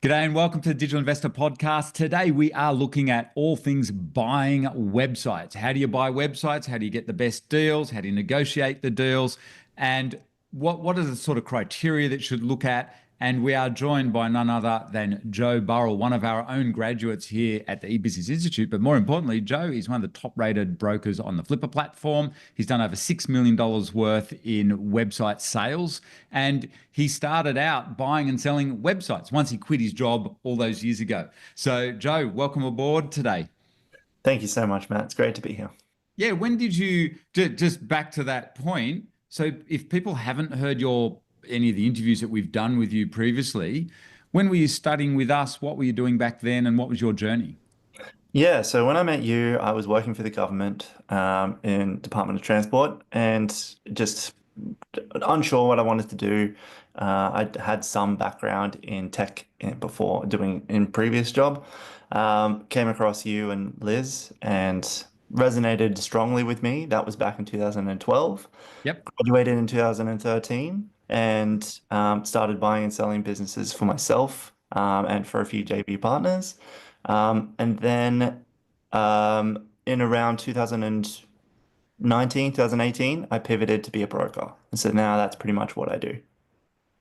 G'day and welcome to the Digital Investor Podcast. Today we are looking at all things buying websites. How do you buy websites? How do you get the best deals? How do you negotiate the deals? And what are the sort of criteria that you should look at? And we are joined by none other than Joe Burrell, one of our own graduates here at the eBusiness Institute. But more importantly, Joe is one of the top-rated brokers on the Flipper platform. He's done over $6 million worth in website sales. And he started out buying and selling websites once he quit his job all those years ago. So, Joe, welcome aboard today. Thank you so much, Matt. It's great to be here. Yeah, when did you, just back to that point, so if people haven't heard any of the interviews that we've done with you previously, when were you studying with us? What were you doing back then, and what was your journey? Yeah, so when I met you, I was working for the government in Department of Transport and just unsure what I wanted to do. I had some background in tech before doing in previous job. Came across you and Liz and resonated strongly with me. That was back in 2012. Yep. Graduated in 2013 and started buying and selling businesses for myself and for a few JV partners. And then in around 2019, 2018, I pivoted to be a broker. And so now that's pretty much what I do.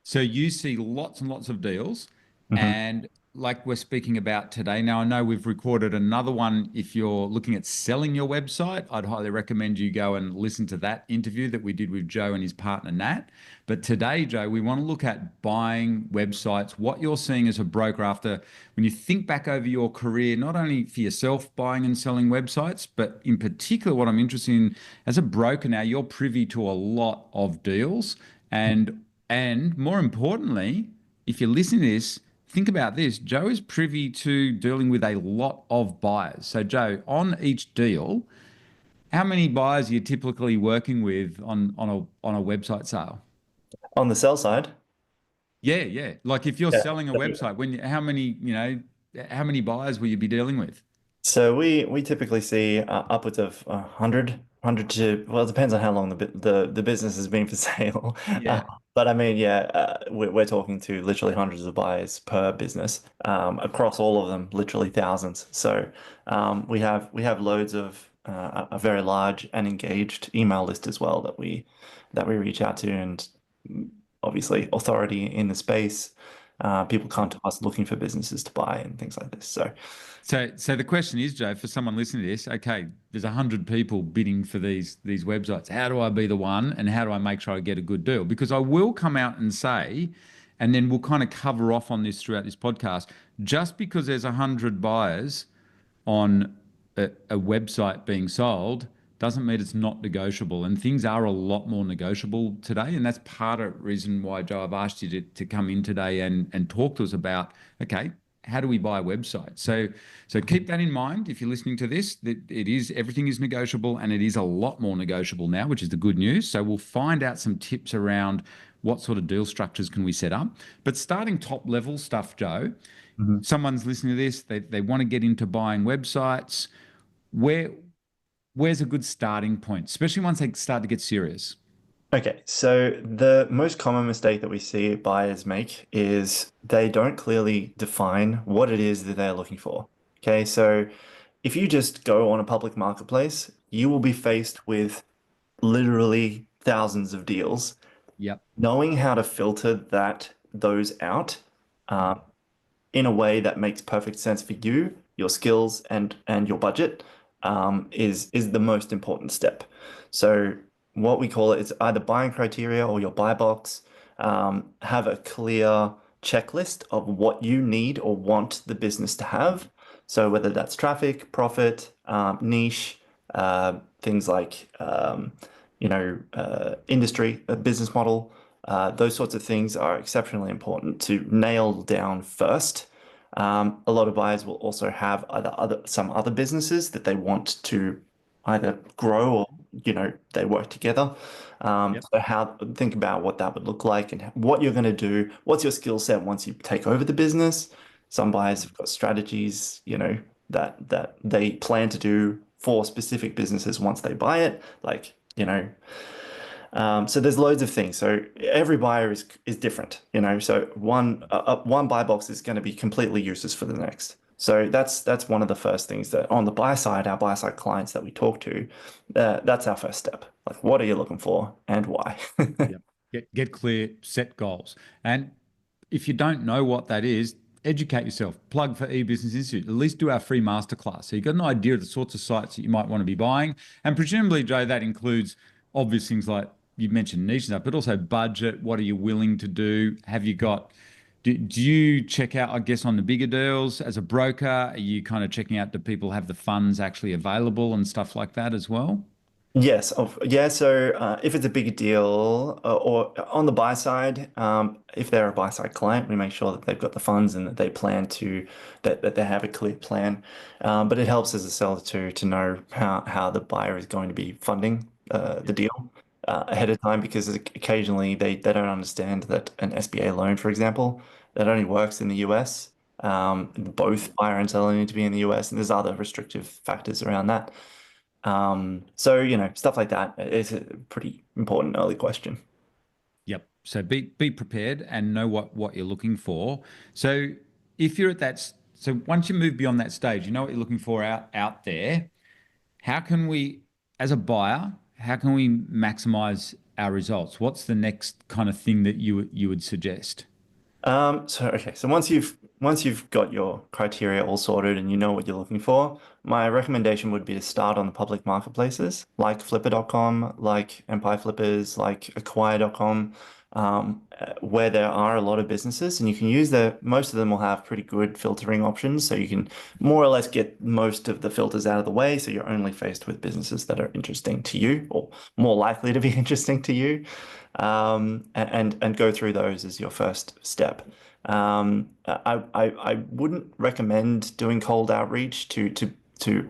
So you see lots and lots of deals, Mhm. and like we're speaking about today. Now, I know we've recorded another one. If you're looking at selling your website, I'd highly recommend you go and listen to that interview that we did with Joe and his partner, Nat. But today, Joe, we want to look at buying websites, what you're seeing as a broker after when you think back over your career, not only for yourself buying and selling websites, but in particular, what I'm interested in as a broker now, you're privy to a lot of deals. And more importantly, if you're listening to this, think about this. Joe is privy to dealing with a lot of buyers. So, Joe, on each deal, how many buyers are you typically working with on a website sale? On the sell side, Yeah, yeah. Like if you're yeah. selling a website, how many buyers will you be dealing with? So we typically see upwards of 100 to, well, it depends on how long the business has been for sale. Uh, Yeah. but I mean, yeah, we're talking to literally hundreds of buyers per business across all of them, literally thousands. So we have loads of a very large and engaged email list as well that we reach out to, and obviously authority in the space. People come to us looking for businesses to buy and things like this. So the question is, Joe, for someone listening to this, okay, there's 100 people bidding for these websites. How do I be the one, and how do I make sure I get a good deal? Because I will come out and say, and then we'll kind of cover off on this throughout this podcast. Just because there's 100 buyers on a website being sold doesn't mean it's not negotiable. And things are a lot more negotiable today. And that's part of the reason why, Joe, I've asked you to come in today and talk to us about, okay, how do we buy a website? So keep that in mind if you're listening to this, that everything is negotiable, and it is a lot more negotiable now, which is the good news. So we'll find out some tips around what sort of deal structures can we set up. But starting top level stuff, Joe, Mhm. someone's listening to this, they want to get into buying websites. Where where's a good starting point, especially once they start to get serious? Okay, so the most common mistake that we see buyers make is they don't clearly define what it is that they're looking for. Okay, so if you just go on a public marketplace, you will be faced with literally thousands of deals. Yep. Knowing how to filter those out Mm. um, in a way that makes perfect sense for you, your skills, and your budget is the most important step. So what we call it is either buying criteria or your buy box. Have a clear checklist of what you need or want the business to have. So whether that's traffic, profit, niche, things like industry, business model, those sorts of things are exceptionally important to nail down first. A lot of buyers will also have some other businesses that they want to either grow or they work together. Yep. So think about what that would look like and what you're going to do. What's your skill set once you take over the business? Some buyers have got strategies, that they plan to do for specific businesses once they buy it, like So there's loads of things. So every buyer is different, you know. So one buy box is going to be completely useless for the next. So that's one of the first things that on the buy side, our buy side clients that we talk to, that's our first step. Like, what are you looking for and why? Yep. Get clear, set goals. And if you don't know what that is, educate yourself. Plug for eBusiness Institute. At least do our free masterclass. So you've got an idea of the sorts of sites that you might want to be buying. And presumably, Joe, that includes obvious things like you mentioned niche stuff, but also budget. What are you willing to do? Have you got do you check out, I guess, on the bigger deals as a broker? Are you kind of checking out do people have the funds actually available and stuff like that as well? Yes, yeah. So if it's a bigger deal, or on the buy side, if they're a buy side client, we make sure that they've got the funds and that they plan to that they have a clear plan. But it helps as a seller to know how the buyer is going to be funding the Yep. deal ahead of time, because occasionally they don't understand that an SBA loan, for example, that only works in the US. Both buyer and seller need to be in the US, and there's other restrictive factors around that. So, you know, stuff like that is a pretty important early question. Yep. So be prepared and know what you're looking for. So if you're at so once you move beyond that stage, you know what you're looking for out there. How can we, as a buyer, how can we maximize our results? What's the next kind of thing that you would suggest? So once you've got your criteria all sorted and you know what you're looking for, my recommendation would be to start on the public marketplaces like Flipper.com, like Empire Flippers, like Acquire.com, where there are a lot of businesses, and you can use most of them will have pretty good filtering options, so you can more or less get most of the filters out of the way, so you're only faced with businesses that are interesting to you or more likely to be interesting to you, and go through those as your first step. I wouldn't recommend doing cold outreach to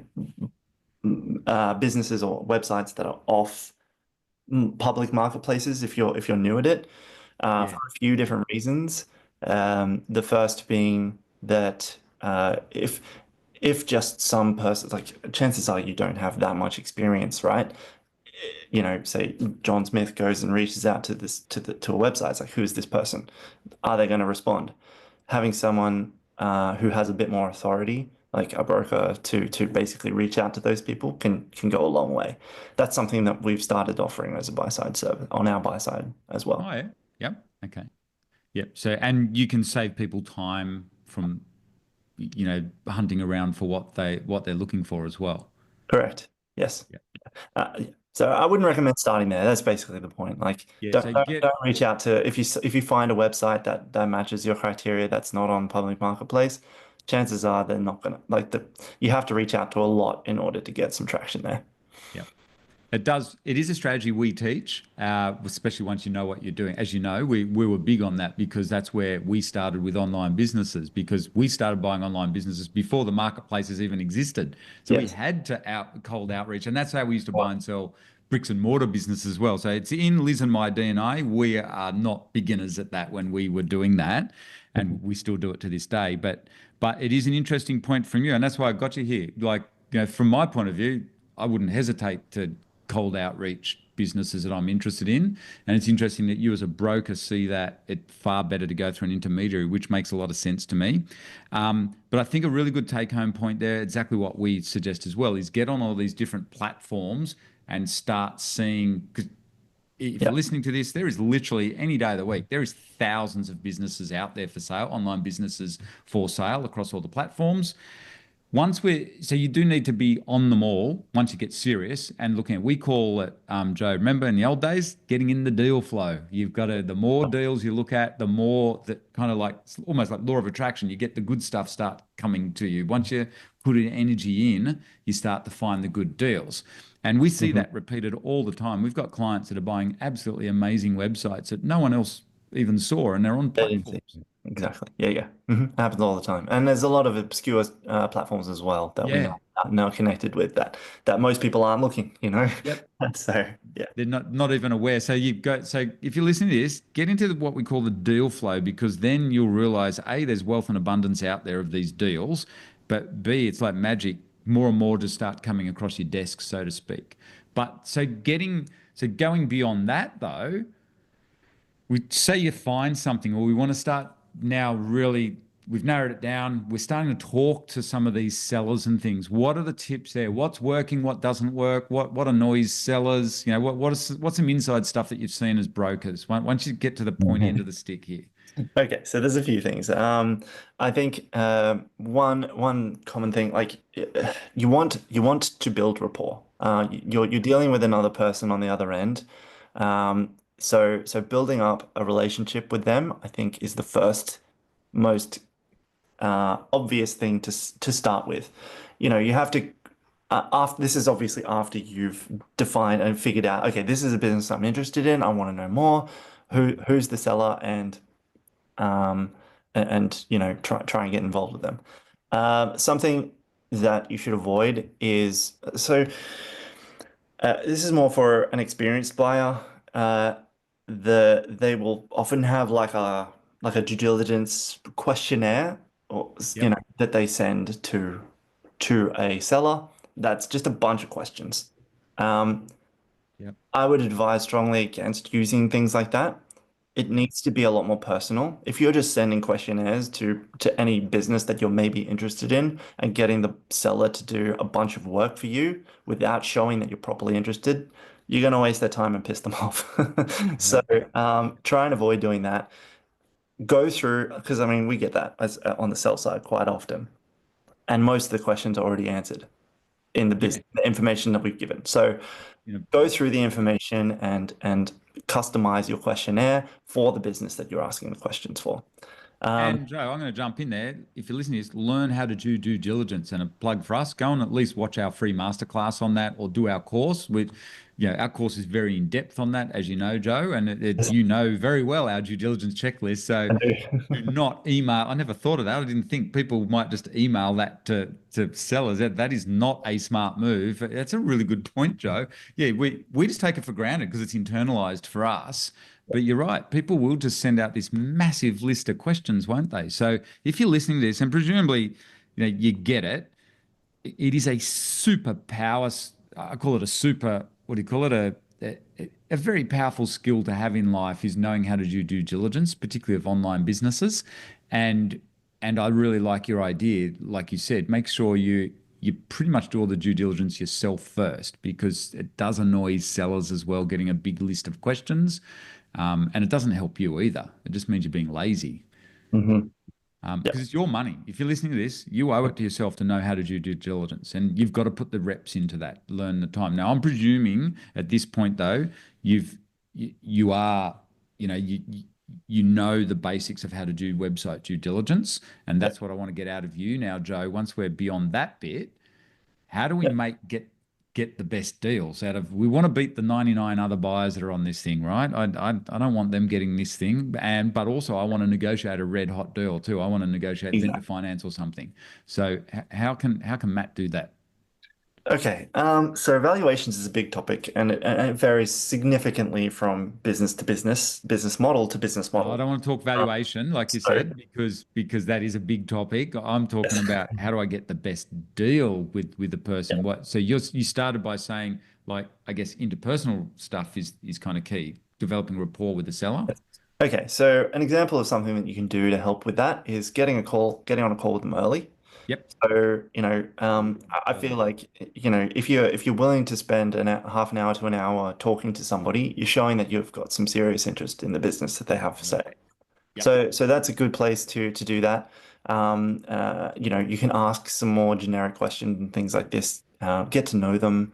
businesses or websites that are off public marketplaces if you're new at it, for Yeah. a few different reasons. The first being that if just some person, like, chances are you don't have that much experience, right? You know, say John Smith goes and reaches out to a website. It's like, who is this person? Are they going to respond? Having someone who has a bit more authority, like a broker, to basically reach out to those people can go a long way. That's something that we've started offering as a buy side service on our buy side as well. Oh yeah. Yep. Okay. Yep. So and you can save people time from hunting around for what they're looking for as well. Correct. Yes. Yeah. So I wouldn't recommend starting there. That's basically the point. Like, Yeah. don't So don't, get don't reach out to if you find a website that matches your criteria that's not on public marketplace. Chances are they're not gonna like the. You have to reach out to a lot in order to get some traction there. yeah. It does. It is a strategy we teach, especially once you know what you're doing. As you know, we were big on that because that's where we started with online businesses because we started buying online businesses before the marketplaces even existed. So we Yes. had to cold outreach, and that's how we used to buy and sell bricks and mortar business as well. So it's in Liz and my DNA. We are not beginners at that when we were doing that, and we still do it to this day. But it is an interesting point from you, and that's why I got you here. Like from my point of view, I wouldn't hesitate to cold outreach businesses that I'm interested in. And it's interesting that you as a broker see that it's far better to go through an intermediary, which makes a lot of sense to me. But I think a really good take home point there, exactly what we suggest as well, is get on all these different platforms and start seeing, because if Yeah. you're listening to this, there is literally any day of the week, there is thousands of businesses out there for sale, online businesses for sale across all the platforms. So you do need to be on them all once you get serious and looking at, we call it, Joe, remember in the old days, getting in the deal flow. You've got to, the more deals you look at, the more that kind of like, almost like law of attraction, you get the good stuff start coming to you. Once you put in energy in, you start to find the good deals. And we see Mhm. that repeated all the time. We've got clients that are buying absolutely amazing websites that no one else even saw, and they're on That is it. platforms. Exactly. Yeah, yeah. Happens all the time. And there's a lot of obscure platforms as well that we Yeah. know connected with that most people aren't looking, you know? Yep. So, yeah. They're not even aware. So you go. So if you're listening to this, get into what we call the deal flow, because then you'll realize A, there's wealth and abundance out there of these deals, but B, it's like magic. More and more just start coming across your desk, so to speak. But so getting So going beyond that, though, we say you find something, or we want to start now really, we've narrowed it down. We're starting to talk to some of these sellers and things. What are the tips there? What's working? What doesn't work? What annoys sellers? You know, what's some inside stuff that you've seen as brokers? Once you get to the pointy end of the stick here. Okay, so there's a few things. I think one common thing, like you want to build rapport. You're dealing with another person on the other end. So building up a relationship with them, I think, is the first most obvious thing to start with. You have to after this is obviously after you've defined and figured out, okay, this is a business I'm interested in. I want to know more. Who's the seller um, and try and get involved with them. Something that you should avoid is this is more for an experienced buyer. They will often have like a due diligence questionnaire or Yep. that they send to a seller. That's just a bunch of questions. Um, Yep. I would advise strongly against using things like that. It needs to be a lot more personal. If you're just sending questionnaires to any business that you're maybe interested in and getting the seller to do a bunch of work for you without showing that you're properly interested, you're going to waste their time and piss them off. So Yep. try and avoid doing that. Go through, because I mean, we get that on the sell side quite often, and most of the questions are already answered in Yeah. the information that we've given. So You know, go through the information and customize your questionnaire for the business that you're asking the questions for. Um, and Joe, I'm going to jump in there. If you're listening to this, learn how to do due diligence, and a plug for us. Go and at least watch our free masterclass on that, or do our course. Our course is very in depth on that, as you know, Joe, and you know very well our due diligence checklist. So do not email. I never thought of that. I didn't think people might just email that to sellers. That is not a smart move. That's a really good point, Joe. Yeah, we just take it for granted because it's internalized for us. But you're right. People will just send out this massive list of questions, won't they? So if you're listening to this, and presumably, you get it, it is a superpower. I call it a super. What do you call it? A very powerful skill to have in life is knowing how to do due diligence, particularly of online businesses. And and I really like your idea, like you said, make sure you pretty much do all the due diligence yourself first, because it does annoy sellers as well, getting a big list of questions, and it doesn't help you either. It just means you're being lazy. mhm. Yeah, Because it's your money. If you're listening to this, you owe it to yourself to know how to do due diligence, and you've got to put the reps into that, learn the time. Now, I'm presuming at this point, though, you are, you know the basics of how to do website due diligence, and yeah, that's what I want to get out of you now, Joe. Once we're beyond that bit, how do we yeah. get the best deals out of? We want to beat the 99 other buyers that are on this thing, right? I don't want them getting this thing, but also I want to negotiate a red hot deal too. I want to negotiate vendor Exactly. finance or something. So how can Matt do that? Okay. So valuations is a big topic, and it varies significantly from business to business, business model to business I model. don't want to talk Um, valuation, like you so said, because that is a big topic. I'm talking about how do I get the best deal with the yeah. person. So you started by saying, like, I guess interpersonal stuff is kind of key, developing rapport with the seller. Okay, so an example of something that you can do to help with that is getting on a call with them early. Yep. So, I feel Early. like, if you're willing to spend half an hour to an hour talking to somebody, you're showing that you've got some serious interest in the business that they have to Yep. say. Yep. So that's a good place to do that. You can ask some more generic questions and things like this. Get to know them.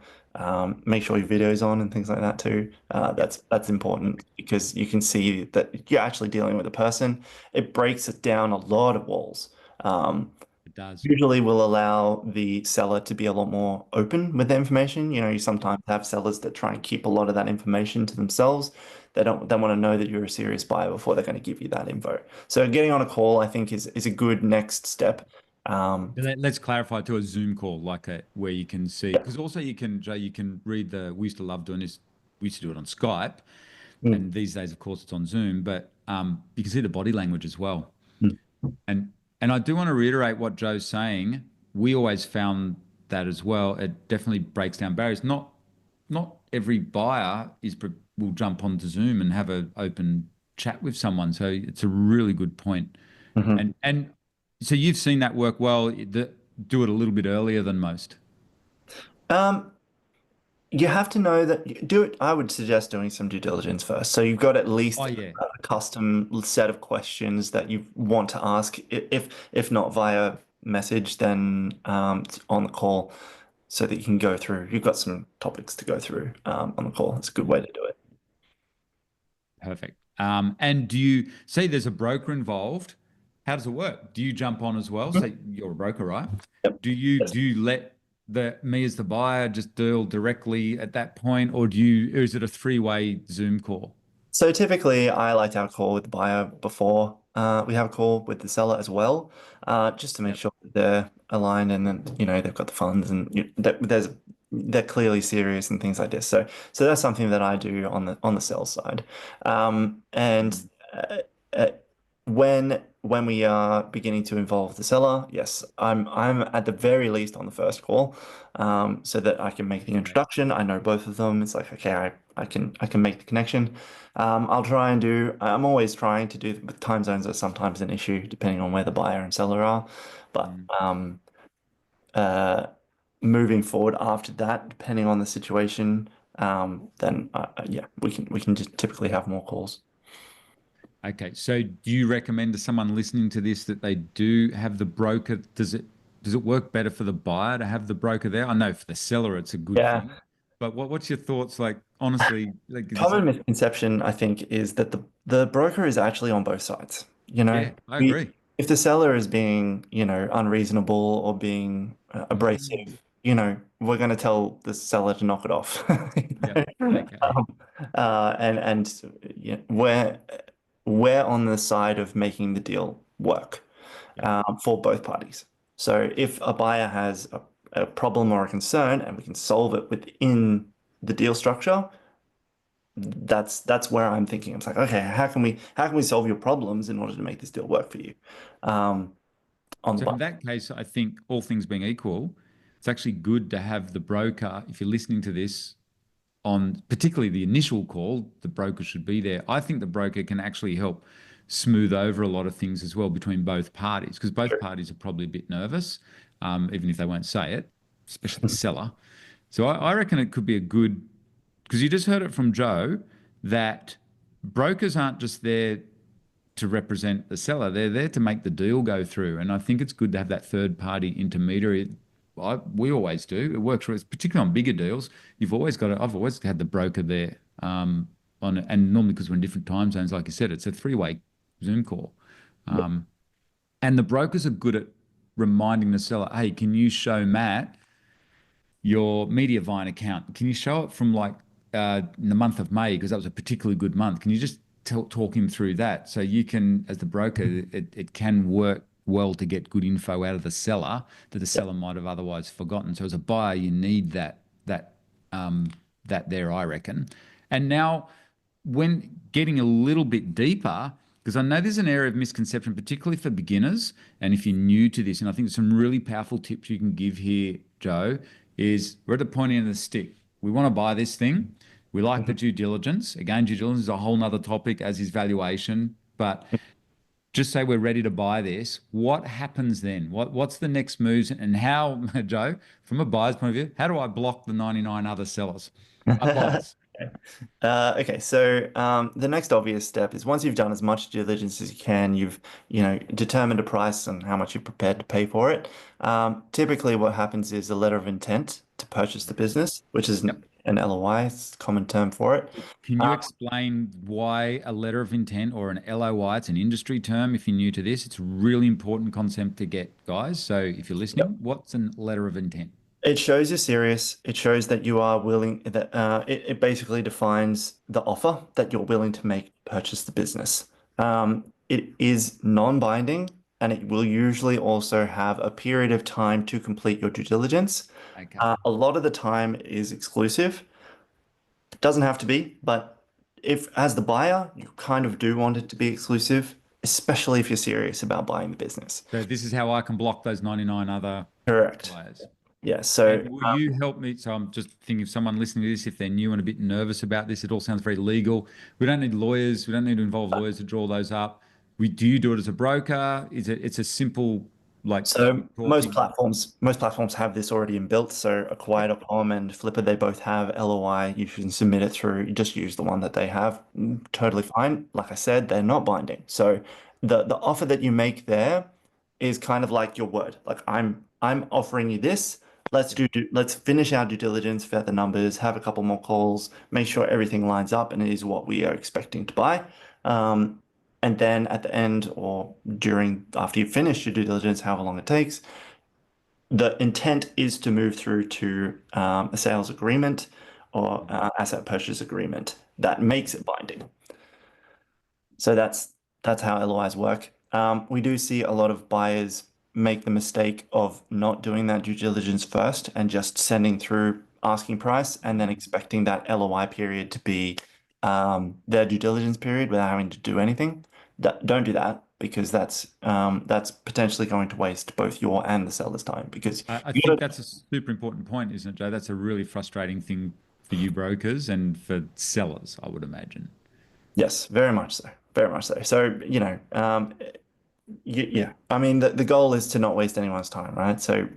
Make sure your video's on and things like that too. Yep. That's important because you can see that you're actually dealing with a person. It breaks it down a lot of walls. Um, It does. Usually will allow the seller to be a lot more open with the information. You Yep. sometimes have sellers that try and keep a lot of that information to themselves. They want to know that you're a serious buyer before they're going to give you that info. So getting on a call, I think, is a good next step. Um, Let's clarify to a Zoom call, like where you can see, yeah. because also you can, Jay, you can read we used to love doing this. We used to do it on Skype, Mm, and these days, of course, it's on Zoom, but you can see the body language as well. mm, And and I do want to reiterate what Joe's saying. We always found that as well. It definitely breaks down barriers. Not every buyer will jump onto Zoom and have an open chat with someone. So it's a really good point. Mhm. And so you've seen that work well. Do it a little bit earlier than most. Um, you have to know that do it. I would suggest doing some due diligence first. So you've got at Oh least yeah. a custom set of questions that you want to ask. If not via message, then on the call, so that you can go through. You've got some topics to go through on the call. It's a good way to do it. Perfect. And do you say there's a broker involved? How does it work? Do you jump on as well? Mhm. Say you're a broker, right? Yep. Do you let the me as the buyer just deal directly at that point, or is it a three-way Zoom call? So typically, I like to have a call with the buyer before we have a call with the seller as well, just to make Yep. sure that they're aligned and then they've got the funds and that they're clearly serious and things like this. So that's something that I do on the sales side, and Mm, uh, uh, when we are beginning to involve the seller, yes, I'm at the very least on the first call, so that I can make the great. introduction. I know both of them. It's like, okay, I can make the connection. I'll try and do. I'm always trying to do. But time zones are sometimes an issue depending on where the buyer and seller are. But Mm. uh, moving forward after that, depending on the situation, then yeah, we can just typically have more calls. Okay. So do you recommend to someone listening to this that they do have the broker? Does it work better for the buyer to have the broker there? I know for the seller it's a good Yeah. thing, but what's your thoughts? Like honestly, like is Common it? misconception, I think, is that the broker is actually on both sides. Yeah, I We agree. if the seller is being, unreasonable or being Mm, abrasive, we're going to tell the seller to knock it off. yep. Okay. And we're on the side of making the deal work Yep. for both parties. So if a buyer has a problem or a concern and we can solve it within the deal structure, that's where I'm thinking. It's like, okay, how can we solve your problems in order to make this deal work for you? Um, on the So in button. that case, I think all things being equal, it's actually good to have the broker, if you're listening to this, on particularly the initial call, the broker should be there. I think the broker can actually help smooth over a lot of things as well between both parties, because both parties are probably a bit nervous, even if they won't say it, especially the seller. So I reckon it could be a good, because you just heard it from Joe, that brokers aren't just there to represent the seller. They're there to make the deal go through. And I think it's good to have that third party intermediary. We always do. It works for us, particularly on bigger deals. I've always had the broker there and normally because we're in different time zones, like you said, it's a three-way Zoom call. Um, and the brokers are good at reminding the seller, hey, can you show Matt your Mediavine account? Can you show it from like in the month of May because that was a particularly good month? Can you just talk him through that so you can, as the broker, it can work well to get good info out of the seller that the seller might have otherwise forgotten. So as a buyer, you need um, that there, I reckon. And now, when getting a little bit deeper, because I know there's an area of misconception, particularly for beginners, and if you're new to this, and I think there's some really powerful tips you can give here, Joe, is we're at the pointy end of the stick. We want to buy this thing. We like the Mhm. due diligence. Again, due diligence is a whole nother topic, as is valuation. But just say we're ready to buy this. What happens then? What's the next moves? And how, Joe, from a buyer's point of view, how do I block the 99 other sellers? Buyers. Okay, so the next obvious step is once you've done as much due diligence as you can, you've determined a price and how much you're prepared to pay for it. Typically, what happens is a letter of intent to purchase the business, which is Yep. an LOI, it's a common term for it. Can you Uh, explain why a letter of intent or an LOI? It's an industry term if you're new to this. It's a really important concept to get, guys. So if you're listening, what's a letter of intent? It shows you're serious. It shows that you are willing, that it basically defines the offer that you're willing to make to purchase the business. It is non-binding and it will usually also have a period of time to complete your due diligence. Okay. A lot of the time is exclusive. It doesn't have to be, but if as the buyer, you kind of do want it to be exclusive, especially if you're serious about buying the business. So this is how I can block those 99 other Correct. buyers. Yeah. So And will you help me? So I'm just thinking of someone listening to this, if they're new and a bit nervous about this, it all sounds very legal. We don't need lawyers. We don't need to involve lawyers to draw those up. Do you do it as a broker? Is it, it's a simple, like So talking? most platforms have this already inbuilt. So Acquire.com and Flipper, they both have LOI. You can submit it through. You just use the one that they have. Totally fine. Like I said, they're not binding. So the offer that you make there is kind of like your word. Like I'm offering you this. Let's finish our due diligence, vet the numbers, have a couple more calls, make sure everything lines up and it is what we are expecting to buy. And then at the end or after you've finished your due diligence, however long it takes, the intent is to move through to a sales agreement or asset purchase agreement that makes it binding. So that's how LOIs work. We do see a lot of buyers make the mistake of not doing that due diligence first and just sending through asking price and then expecting that LOI period to be their due diligence period without having to do anything. Don't do that because that's potentially going to waste both your and the seller's time because I you think gotta, that's a super important point, isn't it, Joe? That's a really frustrating thing for you brokers and for sellers, I would imagine. yes, very much so. Very much so. So, yeah, I mean, the goal is to not waste anyone's time, right? So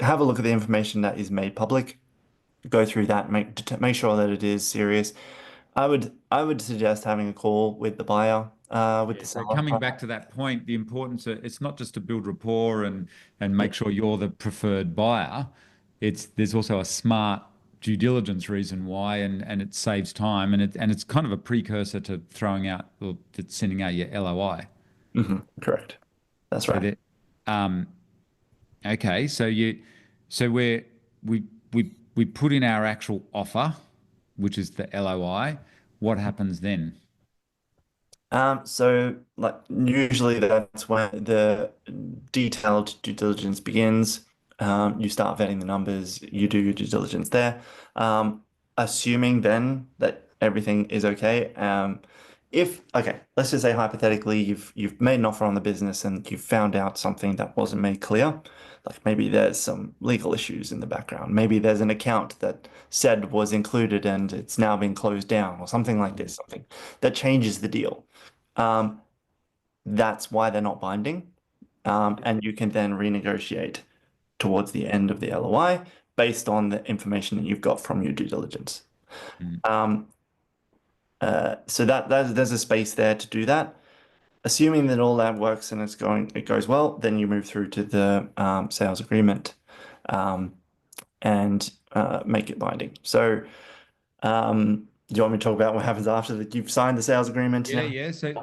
have a look at the information that is made public, go through that, make sure that it is serious. I would suggest having a call with the buyer, with Yeah, the so seller. coming back to that point, the importance of it's not just to build rapport and Yeah. make sure you're the preferred buyer. It's there's also a smart due diligence reason why, and it saves time, and it's kind of a precursor to throwing out or to sending out your LOI. Correct. That's So right. that okay, so we we put in our actual offer, which is the LOI. What happens then? So like usually that's when the detailed due diligence begins. You start vetting the numbers, you do your due diligence there. Assuming then that everything is okay. If okay, let's just say hypothetically you've made an offer on the business and you've found out something that wasn't made clear. Like maybe there's some legal issues in the background. Maybe there's an account that said was included and it's now been closed down or something like this, something that changes the deal. Um, that's why they're not binding. And you can then renegotiate towards the end of the LOI based on the information that you've got from your due diligence. Mm, Um, so there's a space there to do that. Assuming that all that works and it goes well, then you move through to the sales agreement um, and make it binding. So, do you want me to talk about what happens after that you've signed the sales agreement and Yeah, everything? yeah. So,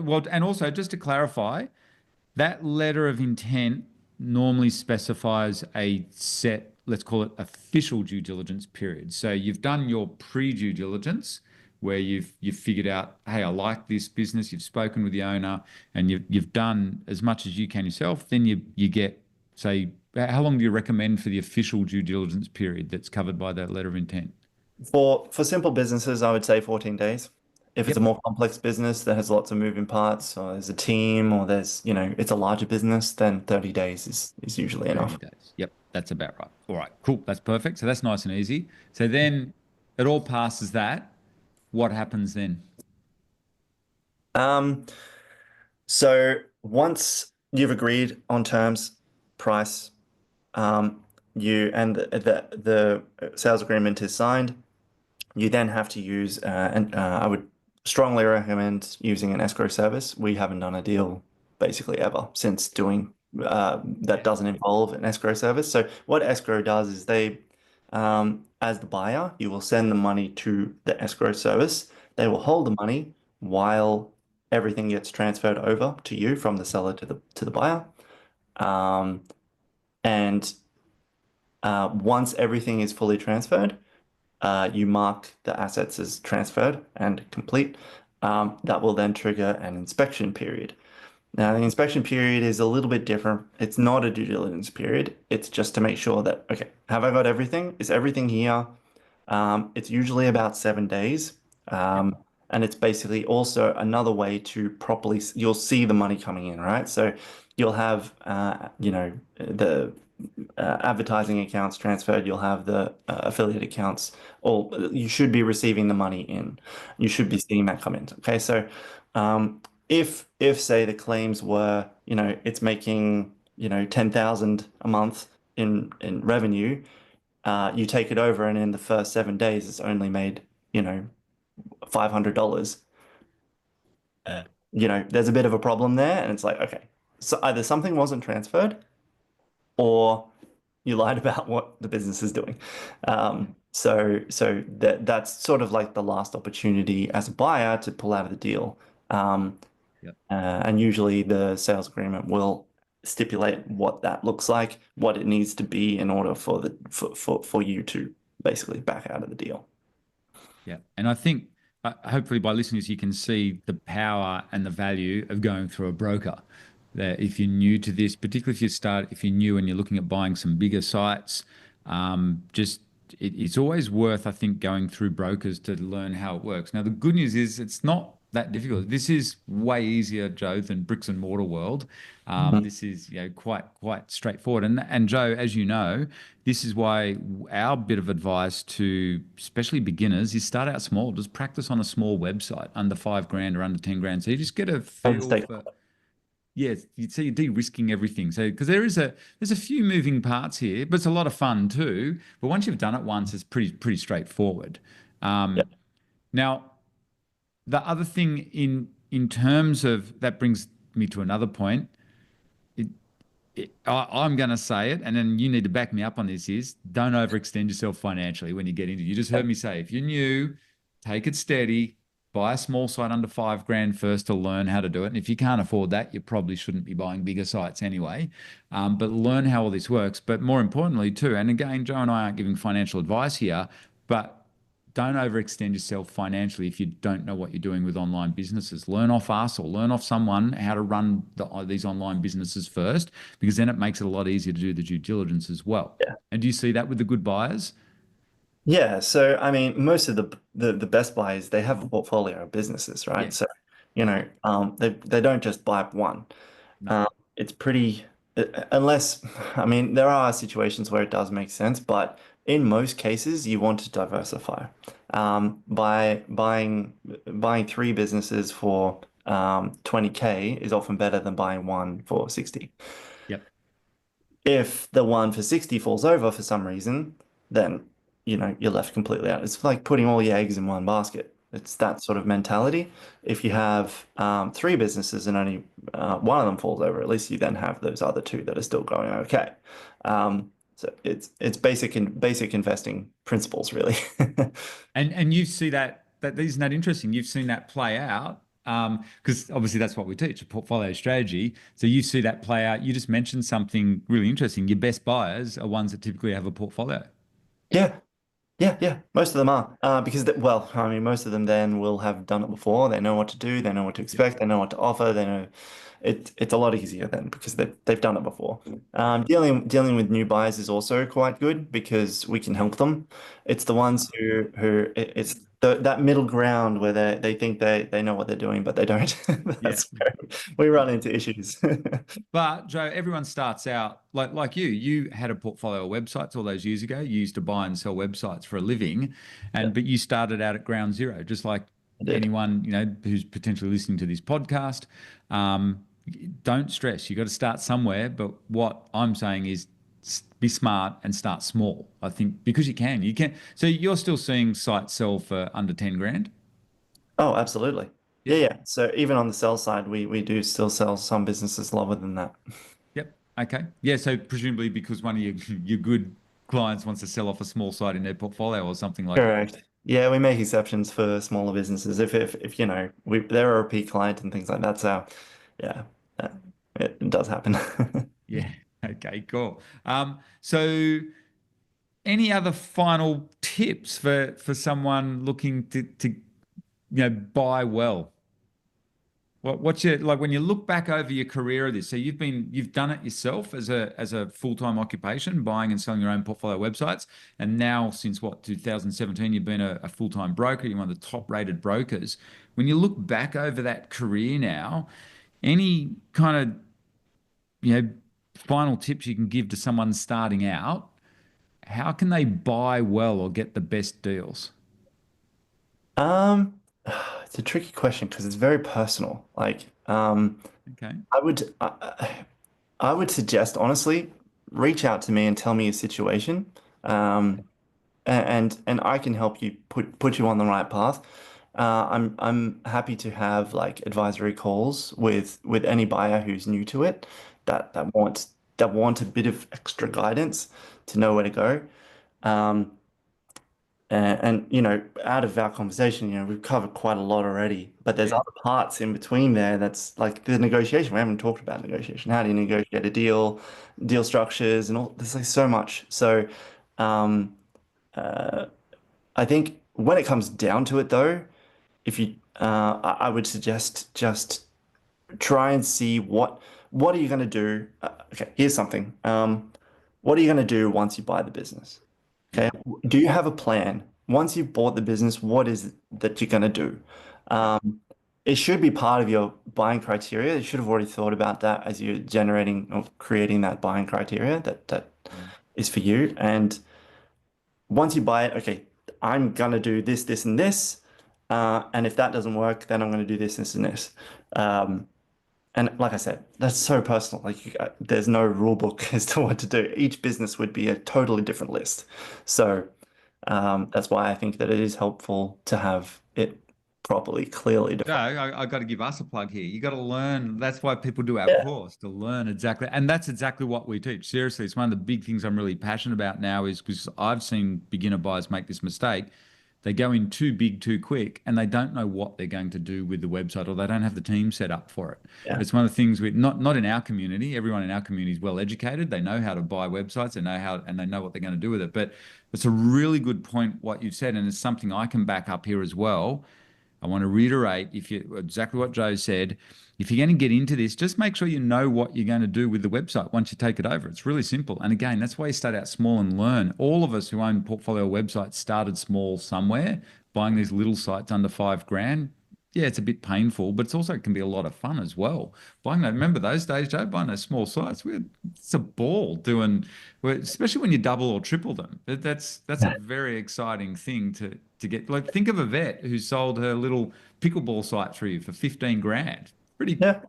well, and also just to clarify, that letter of intent normally specifies a set, let's call it official due diligence period. So you've done your pre-due diligence where you've figured out, hey, I like this business, you've spoken with the owner, and you've done as much as you can yourself. Then you get, say, how long do you recommend for the official due diligence period that's covered by that letter of intent? For simple businesses, I would say 14 days. If it's a Yep. more complex business that has lots of moving parts, or there's a team, or it's a larger business, then 30 days is usually 30 enough. days. Yep, that's about right. All right, cool. That's perfect. So that's nice and easy. So then it all passes that. What happens then? Um, so once you've agreed on terms, price, you and the sales agreement is signed, you then have to use, and I would strongly recommend using an escrow service. We haven't done a deal basically ever since doing that Yeah. doesn't involve an escrow service. So what escrow does is as the buyer, you will send the money to the escrow service. They will hold the money while everything gets transferred over to you from the seller to the buyer. Um, and once everything is fully transferred, you mark the assets as transferred and complete. That will then trigger an inspection period. Now, the inspection period is a little bit different. It's not a due diligence period. It's just to make sure that, okay, have I got everything? Is everything here? It's usually about 7 days. Yep. and it's basically also another way to properly, you'll see the money coming in, right? So you'll have, the advertising accounts transferred, you'll have the affiliate accounts, or you should be receiving the money in. You should be seeing that come in. Okay, so if say the claims were, it's making, 10,000 a month in revenue, you take it over, and in the first 7 days, it's only made, $500. Yeah. There's a bit of a problem there, and it's like, okay, so either something wasn't transferred, or you lied about what the business is doing. So that's sort of like the last opportunity as a buyer to pull out of the deal. Um, Yeah. and usually the sales agreement will stipulate what that looks like, what it needs to be in order for you to basically back out of the deal. Yeah. And I think hopefully by listening to this, you can see the power and the value of going through a broker. That if you're new to this, particularly if you're new and you're looking at buying some bigger sites, it's always worth, I think, going through brokers to learn how it works. Now, the good news is it's not that difficult. This is way easier, Joe, than bricks and mortar world. Mhm. This is quite straightforward. And Joe, as you know, this is why our bit of advice to especially beginners is start out small. Just practice on a small website under 5 grand or under 10 grand. So you just get a And feel stay. for so you're de-risking everything. So because there's a few moving parts here, but it's a lot of fun too. But once you've done it once, it's pretty straightforward. Yeah. Now, the other thing in terms of that brings me to another point. I'm going to say it, and then you need to back me up on this, is don't overextend yourself financially when you get into it. You just heard me say, if you're new, take it steady, buy a small site under 5 grand first to learn how to do it. And if you can't afford that, you probably shouldn't be buying bigger sites anyway. But learn how all this works. But more importantly, too, and again, Joe and I aren't giving financial advice here, but don't overextend yourself financially if you don't know what you're doing with online businesses. Learn off us or learn off someone how to run these online businesses first, because then it makes it a lot easier to do the due diligence as well. Yeah. And do you see that with the good buyers? Yeah, so I mean, most of the best buyers, they have a portfolio of businesses, Yeah. right? So, they don't just buy one. No. Um, it's pretty, unless, I mean, there are situations where it does make sense, but in most cases, you want to diversify. By buying three businesses for 20K is often better than buying one for 60. Yep. If the one for 60 falls over for some reason, then you're left completely out. It's like putting all your eggs in one basket. It's that sort of mentality. If you have three businesses and only one of them falls over, at least you then have those other two that are still going okay. So it's basic investing principles, really. And you see that isn't that interesting? You've seen that play out. Because obviously that's what we teach, a portfolio strategy. So you see that play out. You just mentioned something really interesting. Your best buyers are ones that typically have a portfolio. Yeah, yeah. Most of them are because well, I mean, most of them then will have done it before. They know what to do. They know what to Yep. expect. They know what to offer. They know it's a lot easier then because they've done it before. Yeah. Dealing with new buyers is also quite good because we can help them. It's the ones it's that middle ground where they think they know what they're doing, but they don't. Yeah. That's where we run into issues. But Joe, everyone starts out like you. You had a portfolio of websites all those years ago. You used to buy and sell websites for a living, Yeah, but you started out at ground zero, just like I did. anyone who's potentially listening to this podcast. Um, don't stress. You got to start somewhere. But what I'm saying is be smart and start small. I think because you can. You can. So you're still seeing sites sell for under 10 grand. Oh, absolutely. Yeah, Yep. yeah. So even on the sell side, we do still sell some businesses lower than that. Yep. Okay. Yeah. So presumably because one of your good clients wants to sell off a small site in their portfolio or something like that. Correct. Yeah, we make exceptions for smaller businesses. If they're a repeat client and things like that. So yeah, uh, it does happen. Yeah. Okay. Cool. So any other final tips for someone looking to buy well? What's your like when you look back over your career of this? So you've done it yourself as a full-time occupation, buying and selling your own portfolio websites, and now since what 2017, you've been a full-time broker. You're one of the top-rated brokers. When you look back over that career now, any kind of final tips you can give to someone starting out? How can they buy well or get the best deals? Um, it's a tricky question because it's very personal. Okay. I would I would suggest honestly, reach out to me and tell me your situation. Um, and I can help you put you on the right path. I'm happy to have like advisory calls with any buyer who's new to it that want a bit of extra guidance to know where to go. Um, and out of our conversation, we've covered quite a lot already, but there's Yeah. other parts in between there that's like the negotiation. We haven't talked about negotiation. How do you negotiate a deal, deal structures, and all. There's like so much. So, um, uh, I think when it comes down to it, though, if you, I would suggest just try and see what are you going to do. Okay, here's something. What are you going to do once you buy the business? Yep. Okay, do you have a plan? Once you've bought the business, what is it that you're going to do? Yep. It should be part of your buying criteria. You should have already thought about that as you're generating or creating that buying criteria that Mm. is for you. And once you buy it, okay, I'm gonna do this, this, and this. And if that doesn't work, then I'm gonna do this, this, and this. Um, and like I said, that's so personal. Like there's no rule book as to what to do. Each business would be a totally different list. So that's why I think that it is helpful to have it properly, clearly Joe, defined. I got to give us a plug here. You got to learn. That's why people do our Yeah, course to learn exactly. And that's exactly what we teach. Seriously, it's one of the big things I'm really passionate about now is because I've seen beginner buyers make this mistake. They go in too big too quick and they don't know what they're going to do with the website or they don't have the team set up for it. yeah, It's one of the things we not in our community. Everyone in our community is well educated. They know how to buy websites, they know how and they know what they're going to do with it. But it's a really good point what you've said, and it's something I can back up here as well. I want to reiterate if you exactly what Joe said. If you're going to get into this, just make sure you know what you're going to do with the website once you take it over. It's really simple. And again, that's why you start out small and learn. All of us who own portfolio websites started small somewhere, buying these little sites under 5 grand. Yeah, it's a bit painful, but it's also it can be a lot of fun as well. Buying that, remember those days, Joe, buying those small sites, it's a ball doing, well, especially when you double or triple them. That's a yeah. very exciting thing to get. Like, think of a vet who sold her little pickleball site through you for 15 grand. Pretty, Yeah.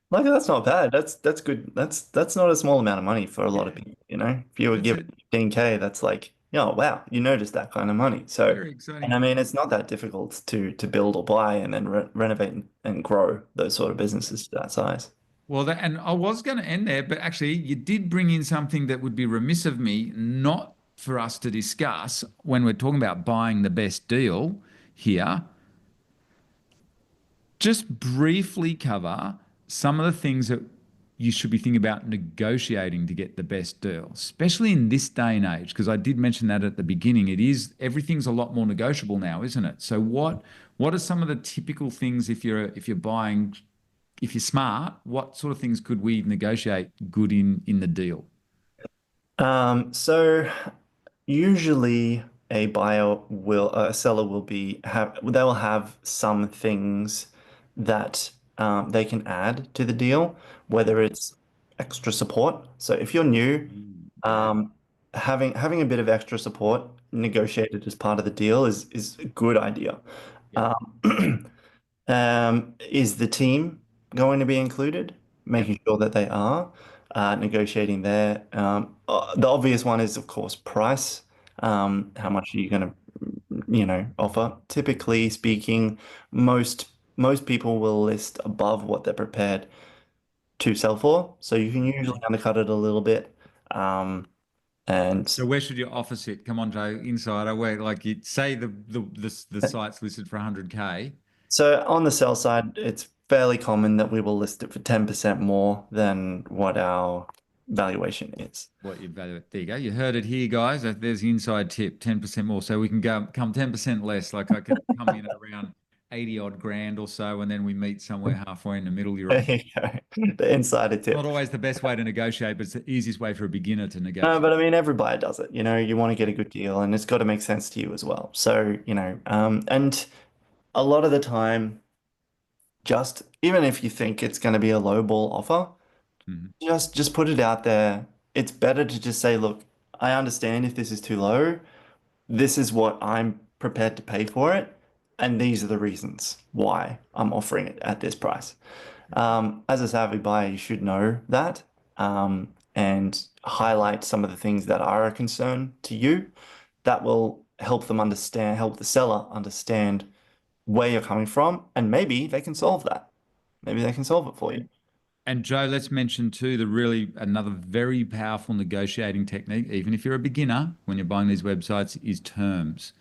Like that's not bad. That's good. That's not a small amount of money for a lot of yeah, people, you know. If you were that's given it. 15K, that's like, oh wow, you noticed that kind of money. So, Very and I exciting. mean, it's not that difficult to build or buy and then renovate and grow those sort of businesses to that size. Well, and I was going to end there, but actually, you did bring in something that would be remiss of me not for us to discuss when we're talking about buying the best deal here. Just briefly cover some of the things that you should be thinking about negotiating to get the best deal, especially in this day and age, because I did mention that at the beginning. It is everything's a lot more negotiable now, isn't it? So what are some of the typical things if you're buying, if you're smart, what sort of things could we negotiate good in the deal? So usually a seller will be have they will have some things that they can add to the deal, Yep. whether it's extra support. So if you're new, Yeah. um, having a bit of extra support negotiated as part of the deal is a good idea. Yep. Um, is the team going to be included? Yep. Making sure that they are negotiating there. The obvious one is, of course, price. How much are you going to, offer? Typically speaking, most people will list above what they're prepared to sell for, so you can usually undercut it a little bit. Um, and So where should your offer sit? Come on, Joe, insider. Where like you say the site's listed for 100K. so on the sell side, it's fairly common that we will list it for 10% more than what our valuation is. What you value it. There you go. You heard it here, guys. There's the inside tip, 10% more. So we can go come 10% less. Like I could come in at around 80 odd grand or so, and then we meet somewhere halfway in the middle. You're There right. you go. The insider Not tip. always the best way to negotiate, but it's the easiest way for a beginner to No, negotiate. but I mean, everybody does it. You want to get a good deal, and it's got to make sense to you as well. So, and a lot of the time, just even if you think it's going to be a low ball offer, Mhm. just put it out there. It's better to just say, look, I understand if this is too low. This is what I'm prepared to pay for it, and these are the reasons why I'm offering it at this price. As a savvy buyer, you should know that, and highlight some of the things that are a concern to you. That will help the seller understand where you're coming from, and maybe they can solve that. Maybe they can solve it for you. And Joe, let's mention too the really another very powerful negotiating technique, even if you're a beginner when you're buying these websites, is terms.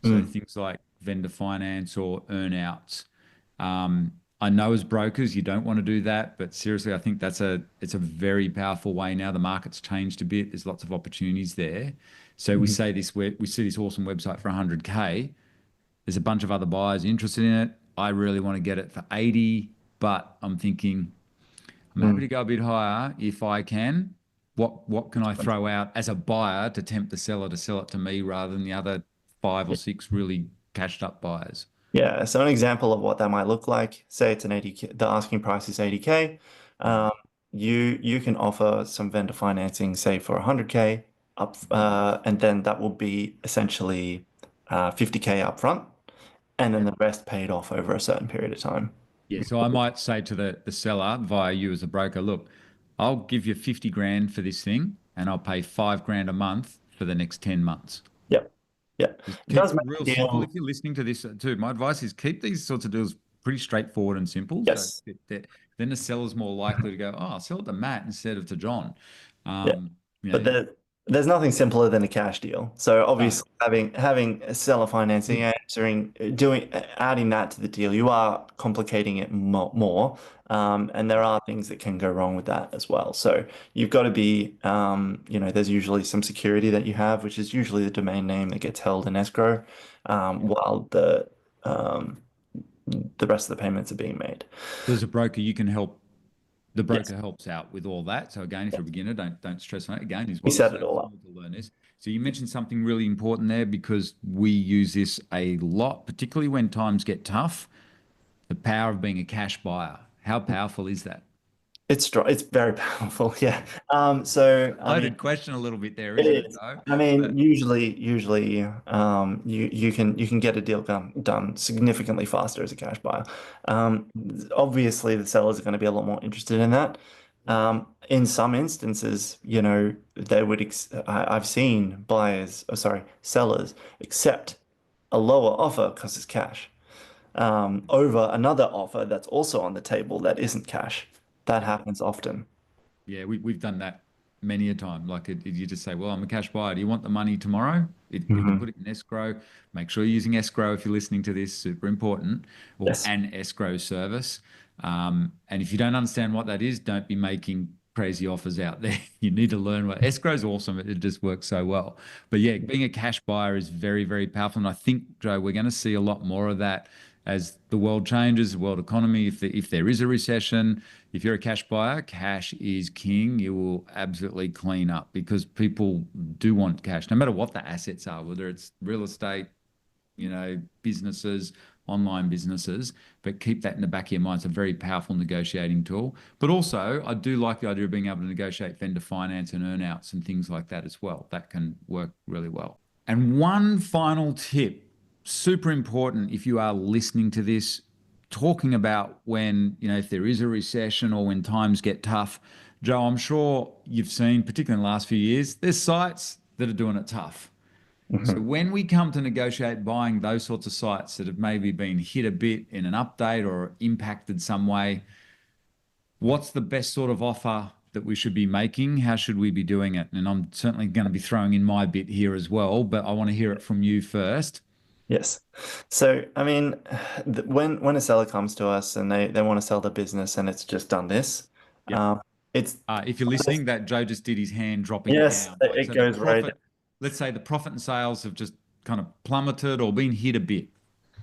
So Mm, things like vendor finance or earnouts. I know as brokers you don't want to do that, but seriously, I think it's a very powerful way now. The market's changed a bit. There's lots of opportunities there. So we mhm, say this we see this awesome website for 100K. There's a bunch of other buyers interested in it. I really want to get it for 80, but I'm thinking I'm happy mm. to go a bit higher if I can. What can I throw out as a buyer to tempt the seller to sell it to me rather than the other five or six really cashed up buyers? Yeah, so an example of what that might look like, say it's an 80K, the asking price is 80K. Mm, Um, you can offer some vendor financing, say for 100K up, and then that will be essentially 50K upfront, and then yeah. the rest paid off over a certain period of time. Yeah. So I might say to the seller via you as a broker, look, I'll give you 50 grand for this thing and I'll pay 5 grand a month for the next 10 months. Yep, yep. Just It keep does it make real the simple. deal. If you're listening to this too, my advice is keep these sorts of deals pretty straightforward and simple. So Yes. then the seller's more likely to go, oh, I'll sell it to Matt instead of to John. Yeah. Um, you But know, there's nothing simpler than a cash deal. So no, obviously having a seller financing, we, adding that to the deal, you are complicating it more. And there are things that can go wrong with that as well. So you've got to be, there's usually some security that you have, which is usually the domain name that gets held in escrow, while um, the rest of the payments are being made. so as a broker, you can help. The Yes, broker helps out with all that. So again, if you're a yes. beginner, don't stress on it. Again, is We what the set it service all you up. need to learn is. So you mentioned something really important there because we use this a lot, particularly when times get tough. The power of being a cash buyer. How powerful is that? It's strong. It's very powerful. Yeah. So I mean. Loaded question a little bit there, It isn't it, is. Joe? I mean, But usually, you can get a deal done significantly faster as a cash buyer. Obviously, the sellers are going to be a lot more interested in that. In some instances, they would. I've seen sellers accept a lower offer because it's cash, over another offer that's also on the table that isn't cash. That yeah, happens often. yeah, we've done that many a time. Like you just say, well, I'm a cash buyer. Do you want the money tomorrow? We can Hmm. put it in escrow. Make sure you're using escrow if you're listening to this. Super important, or Yes. an escrow service. And if you don't understand what that is, don't be making crazy offers out there. You need to learn what escrow is awesome. It just works so well. But yeah, being a cash buyer is very, very powerful. And I think, Joe, we're going to see a lot more of that as the world changes, the world economy. If there is a recession, if you're a cash buyer, cash is king. You will absolutely clean up because people do want cash, no matter what the assets are, whether it's real estate, businesses, online businesses, but keep that in the back of your mind. It's a very powerful negotiating tool. But also, I do like the idea of being able to negotiate vendor finance and earnouts and things like that as well. That can work really well. And one final tip, super important if you are listening to this, talking about when, if there is a recession or when times get tough. Joe, I'm sure you've seen, particularly in the last few years, there's sites that are doing it tough. So Mhm. when we come to negotiate buying those sorts of sites that have maybe been hit a bit in an update or impacted some way, what's the best sort of offer that we should be making? How should we be doing it? And I'm certainly going to be throwing in my bit here as well, but I want to hear it from you first. Yes. So, I mean, when a seller comes to us and they want to sell the business and it's just done this, Yep. um, it's If you're listening, that Joe just did his hand dropping yes, down. Like, it so the goes right. profit, let's say the profit and sales have just kind of plummeted or been hit a bit.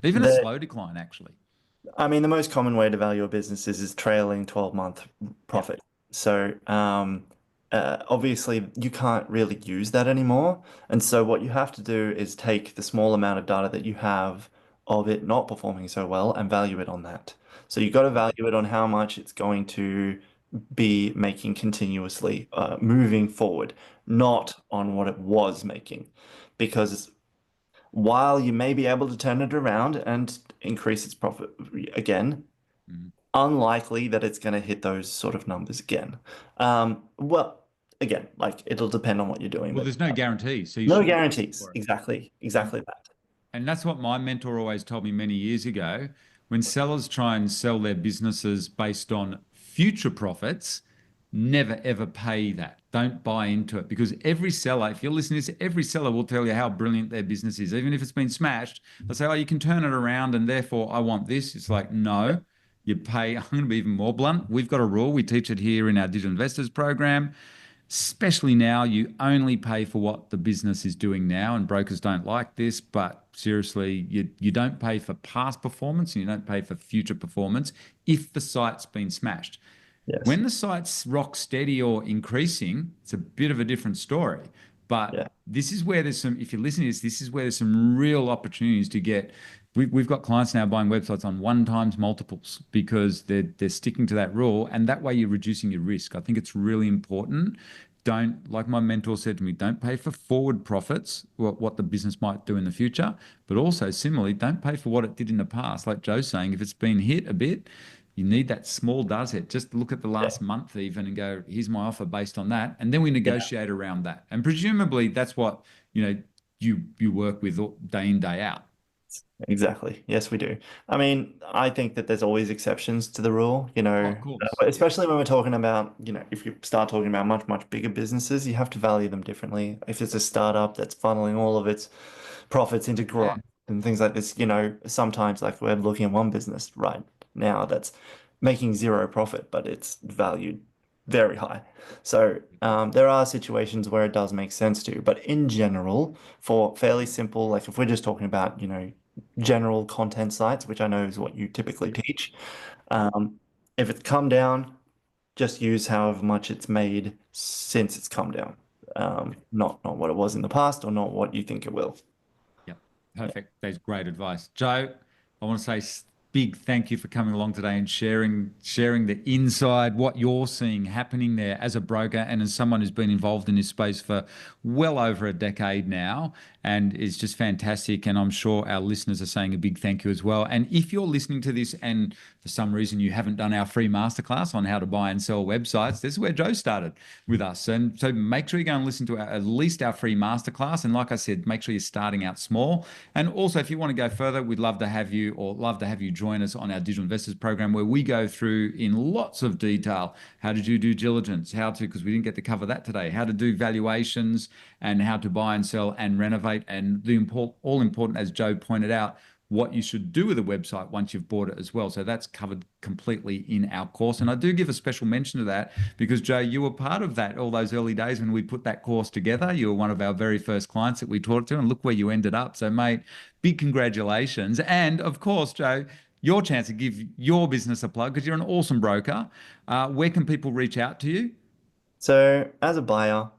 Even a The, slow decline, actually. I mean, the most common way to value a business is trailing 12-month Yeah. profit. So, obviously, you can't really use that anymore. And so, what you have to do is take the small amount of data that you have of it not performing so well and value it on that. So, you've got to value it on how much it's going to be making continuously, moving forward, not on what it was making. Because while you may be able to turn it around and increase its profit again, Mhm. unlikely that it's going to hit those sort of numbers again. Well, again, like it'll depend on what you're doing, Well, but there's no guarantee, so you no shouldn't guarantees. for it. Exactly, And exactly that. And that's what my mentor always told me many years ago. When sellers try and sell their businesses based on future profits, never ever pay that. Don't buy into it because every seller, if you're listening to this, every seller will tell you how brilliant their business is. Even if it's been smashed, they'll say, oh, you can turn it around and therefore I want this. It's like, no, you pay. I'm going to be even more blunt. We've got a rule. We teach it here in our Digital Investors program. Especially now, you only pay for what the business is doing now, and brokers don't like this. But seriously, you don't pay for past performance and you don't pay for future performance if the site's been smashed. Yes. When the site's rock steady or increasing, it's a bit of a different story. But Yeah. this is where there's some, if you're listening to this is where there's some real opportunities to get. We've got clients now buying websites on 1x multiples because they're sticking to that rule. And that way you're reducing your risk. I think it's really important. Don't, like my mentor said to me, don't pay for forward profits, what the business might do in the future. But also, similarly, don't pay for what it did in the past. Like Joe's saying, if it's been hit a bit, you need that small does it. Just look at the Yeah. last month even and go, here's my offer based on that. And then we Yeah. negotiate around that. And presumably that's what, you work with day in, day out. Exactly. Yes, we do. I mean, I think that there's always exceptions to the rule, Oh, of course. Yeah. especially when we're talking about, if you start talking about much, much bigger businesses, you have to value them differently. If it's a startup that's funneling all of its profits into growth Yeah. and things like this, sometimes like we're looking at one business right now that's making zero profit, but it's valued very high. So there are situations where it does make sense to, but in general, for fairly simple, like if we're just talking about, general content sites, which I know is what you typically Yep. teach, if it's come down, just use however much it's made since it's come down. Not what it was in the past or not what you think it will. Yep. Yeah. Perfect. That's great advice. Joe, I want to say big thank you for coming along today and sharing the inside, what you're seeing happening there as a broker and as someone who's been involved in this space for well over a decade now. And it's just fantastic. And I'm sure our listeners are saying a big thank you as well. And if you're listening to this and for some reason you haven't done our free masterclass on how to buy and sell websites, this is where Joe started with us. And so make sure you go and listen to at least our free masterclass. And like I said, make sure you're starting out small. And also, if you want to go further, we'd love to have you join us on our Digital Investors program where we go through in lots of detail how to do due diligence, because we didn't get to cover that today, how to do valuations and how to buy and sell and renovate. And all important, as Joe pointed out, what you should do with a website once you've bought it as well. So that's covered completely in our course. And I do give a special mention to that because, Joe, you were part of that all those early days when we put that course together. You were one of our very first clients that we taught to, and look where you ended up. So, mate, big congratulations. And of course, Joe, your chance to give your business a plug because you're an awesome broker. Where can people reach out to you? So as a buyer,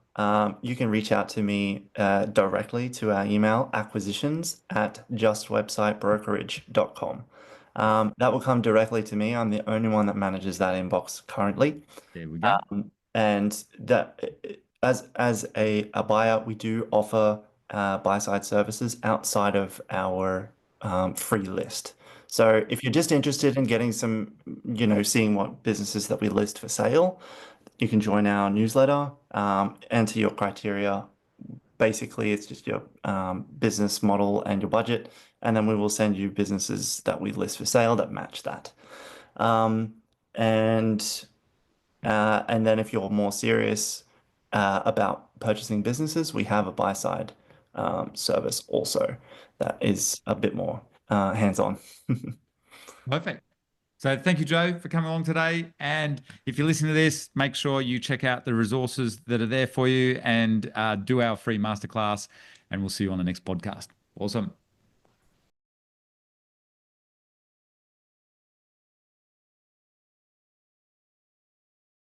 you can reach out to me directly to our email acquisitions@justwebsitebrokerage.com. That will come directly to me. I'm the only one that manages that inbox currently. There we go. And that as a buyer, we do offer buy side services outside of our free list. So if you're just interested in getting some, seeing what businesses that we list for sale, you can join our newsletter, enter your criteria. Basically, it's just your business model and your budget, and then we will send you businesses that we list for sale that match that. Um, and and then if you're more serious about purchasing businesses, we have a buy side service also that is a bit more hands-on. Perfect. So thank you, Joe, for coming along today. And if you listen to this, make sure you check out the resources that are there for you and do our free masterclass. And we'll see you on the next podcast. Awesome.